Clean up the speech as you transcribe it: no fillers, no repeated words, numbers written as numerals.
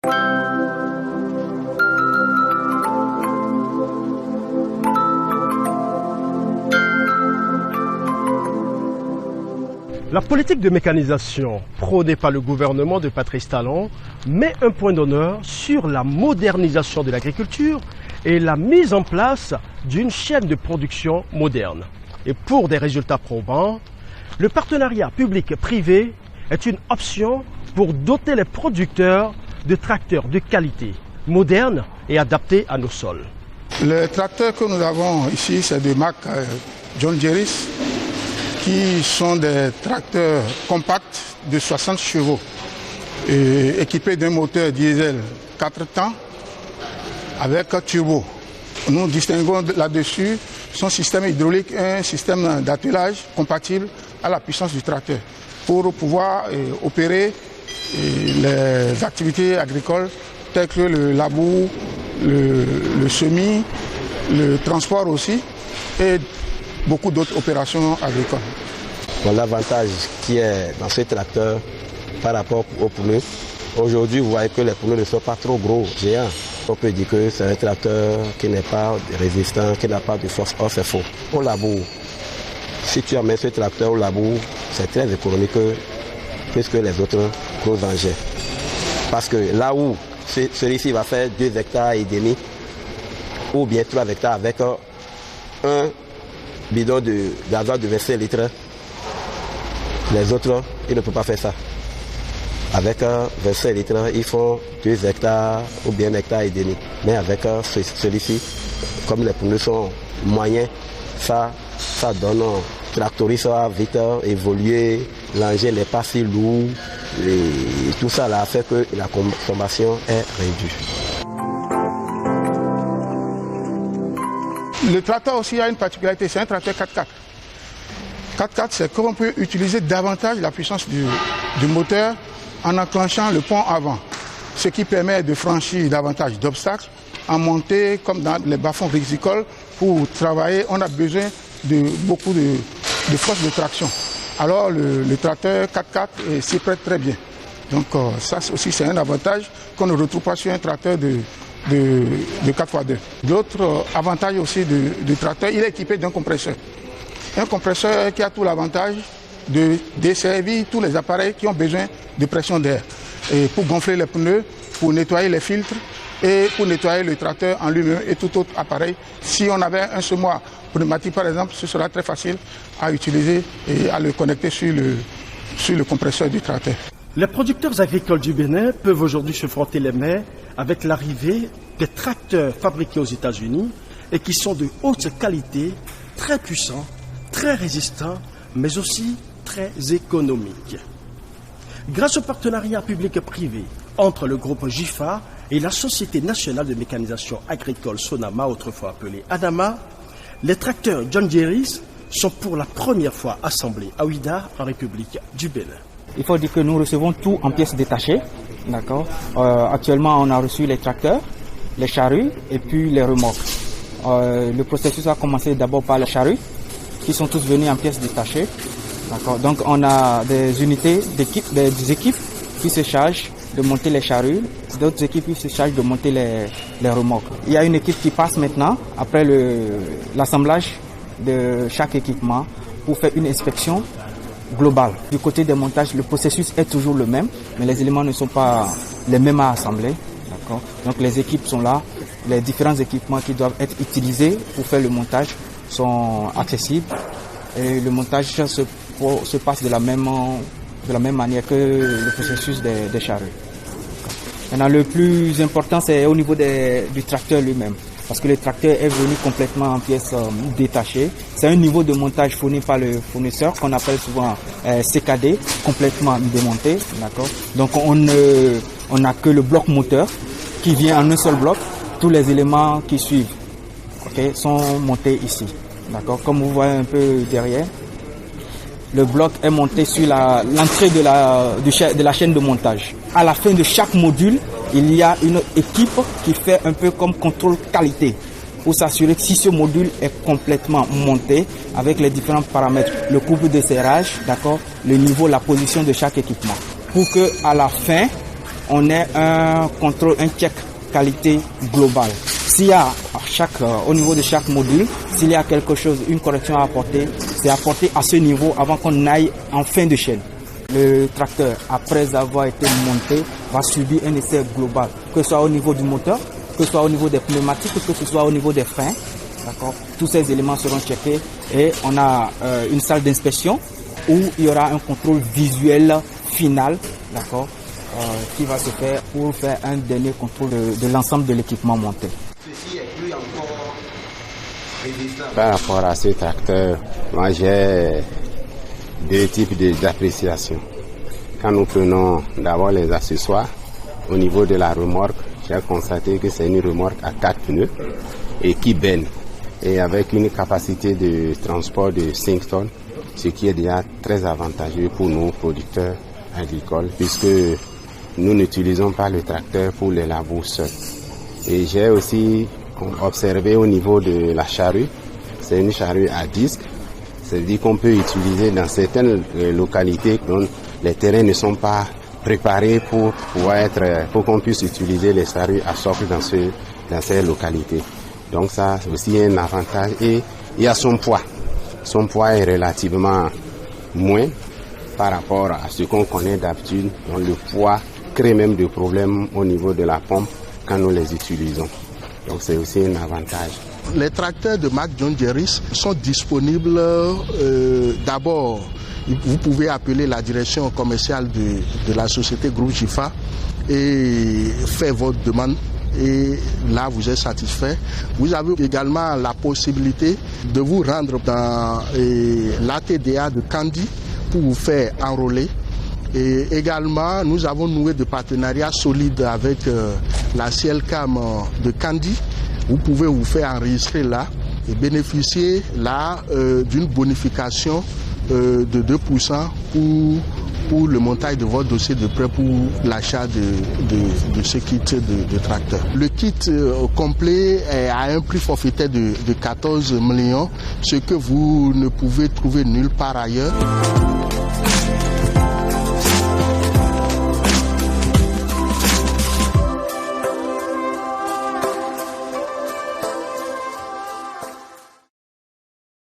La politique de mécanisation prônée par le gouvernement de Patrice Talon met un point d'honneur sur la modernisation de l'agriculture et la mise en place d'une chaîne de production moderne. Et pour des résultats probants, le partenariat public-privé est une option pour doter les producteurs de tracteurs de qualité, modernes et adaptés à nos sols. Les tracteurs que nous avons ici, c'est de marque John Deere, qui sont des tracteurs compacts de 60 chevaux, et équipés d'un moteur diesel 4 temps avec turbo. Nous distinguons là-dessus son système hydraulique et un système d'attelage compatible à la puissance du tracteur pour pouvoir opérer les activités agricoles telles que le labour, le semis, le transport aussi et beaucoup d'autres opérations agricoles. Bon, l'avantage qui est dans ces tracteurs par rapport aux pneus, aujourd'hui vous voyez que les pneus ne sont pas trop gros, géants. On peut dire que c'est un tracteur qui n'est pas résistant, qui n'a pas de force. Or c'est faux. Au labour, si tu amènes ce tracteur au labour, c'est très économique plus que les autres gros engins. Parce que là où celui-ci va faire 2,5 hectares ou bien 3 hectares avec un bidon de gasoil de 25 litres, les autres, ils ne peuvent pas faire ça. Avec 25 litres, ils font 2 hectares ou bien 1,5 hectare. Mais avec celui-ci, comme les pneus sont moyens, ça donne tractoriste va vite évoluer, l'engin n'est pas si lourd et tout ça là fait que la consommation est réduite. Le tracteur aussi a une particularité, c'est un tracteur 4x4. 4x4, c'est qu'on peut utiliser davantage la puissance du moteur en enclenchant le pont avant, ce qui permet de franchir davantage d'obstacles. En montée, comme dans les bas-fonds rizicoles, pour travailler, on a besoin de beaucoup de force de traction. Alors le tracteur 4x4 s'y prête très bien. Donc ça aussi c'est un avantage qu'on ne retrouve pas sur un tracteur de 4x2. L'autre avantage aussi du tracteur, il est équipé d'un compresseur. Un compresseur qui a tout l'avantage de desservir tous les appareils qui ont besoin de pression d'air. Et pour gonfler les pneus, pour nettoyer les filtres et pour nettoyer le tracteur en lui-même et tout autre appareil. Si on avait un semoir pneumatique par exemple, ce sera très facile à utiliser et à le connecter sur le compresseur du tracteur. Les producteurs agricoles du Bénin peuvent aujourd'hui se frotter les mains avec l'arrivée des tracteurs fabriqués aux États-Unis et qui sont de haute qualité, très puissants, très résistants, mais aussi très économiques. Grâce au partenariat public-privé entre le groupe JIFA et la Société nationale de mécanisation agricole Sonama, autrefois appelée ANAMA, les tracteurs John Deere sont pour la première fois assemblés à Ouidah, en République du Bénin. Il faut dire que nous recevons tout en pièces détachées. D'accord. Actuellement, on a reçu les tracteurs, les charrues et puis les remorques. Le processus a commencé d'abord par les charrues, qui sont tous venus en pièces détachées. D'accord. Donc, on a des unités des équipes qui se chargent de monter les charrues, d'autres équipes qui se chargent de monter les remorques. Il y a une équipe qui passe maintenant, après l'assemblage de chaque équipement, pour faire une inspection globale. Du côté des montages, le processus est toujours le même, mais les éléments ne sont pas les mêmes à assembler. D'accord. Donc les équipes sont là, les différents équipements qui doivent être utilisés pour faire le montage sont accessibles et le montage se passe de la même manière que le processus des charrues. Maintenant, le plus important, c'est au niveau du tracteur lui-même, parce que le tracteur est venu complètement en pièces détachées. C'est un niveau de montage fourni par le fournisseur qu'on appelle souvent CKD, complètement démonté. D'accord. Donc on n'a que le bloc moteur qui vient en un seul bloc. Tous les éléments qui suivent, sont montés ici. D'accord. Comme vous voyez un peu derrière, le bloc est monté sur l'entrée de la chaîne de montage. À la fin de chaque module, il y a une équipe qui fait un peu comme contrôle qualité pour s'assurer que si ce module est complètement monté avec les différents paramètres, le couple de serrage, d'accord, le niveau, la position de chaque équipement, pour que à la fin on ait un contrôle, un check qualité global. S'il y a au niveau de chaque module, s'il y a quelque chose, une correction à apporter, c'est apporté à ce niveau avant qu'on aille en fin de chaîne. Le tracteur, après avoir été monté, va subir un essai global, que ce soit au niveau du moteur, que ce soit au niveau des pneumatiques, que ce soit au niveau des freins. D'accord. Tous ces éléments seront checkés et on a une salle d'inspection où il y aura un contrôle visuel final, d'accord, qui va se faire pour faire un dernier contrôle de l'ensemble de l'équipement monté. Ceci est plus encore résistant. Par rapport à ce tracteur, moi j'ai deux types d'appréciation. Quand nous prenons d'abord les accessoires, au niveau de la remorque, j'ai constaté que c'est une remorque à 4 pneus et qui benne. Et avec une capacité de transport de 5 tonnes, ce qui est déjà très avantageux pour nos producteurs agricoles, puisque nous n'utilisons pas le tracteur pour les labous seuls. Et j'ai aussi observé au niveau de la charrue, c'est une charrue à disque, c'est-à-dire qu'on peut utiliser dans certaines localités dont les terrains ne sont pas préparés pour qu'on puisse utiliser les charrues à socle dans ces localités. Donc ça, c'est aussi un avantage. Et il y a son poids. Son poids est relativement moins par rapport à ce qu'on connaît d'habitude. Donc le poids crée même des problèmes au niveau de la pompe quand nous les utilisons. Donc c'est aussi un avantage. Les tracteurs de marque John Deere sont disponibles d'abord. Vous pouvez appeler la direction commerciale de la société Groupe Jifa et faire votre demande. Et là, vous êtes satisfait. Vous avez également la possibilité de vous rendre dans l'ATDA de Kandi pour vous faire enrôler. Et également, nous avons noué de partenariats solides avec la CLCAM de Kandi. Vous pouvez vous faire enregistrer là et bénéficier là d'une bonification de 2% pour le montage de votre dossier de prêt pour l'achat de ce kit de tracteur. Le kit complet est à un prix forfaitaire de 14 millions, ce que vous ne pouvez trouver nulle part ailleurs.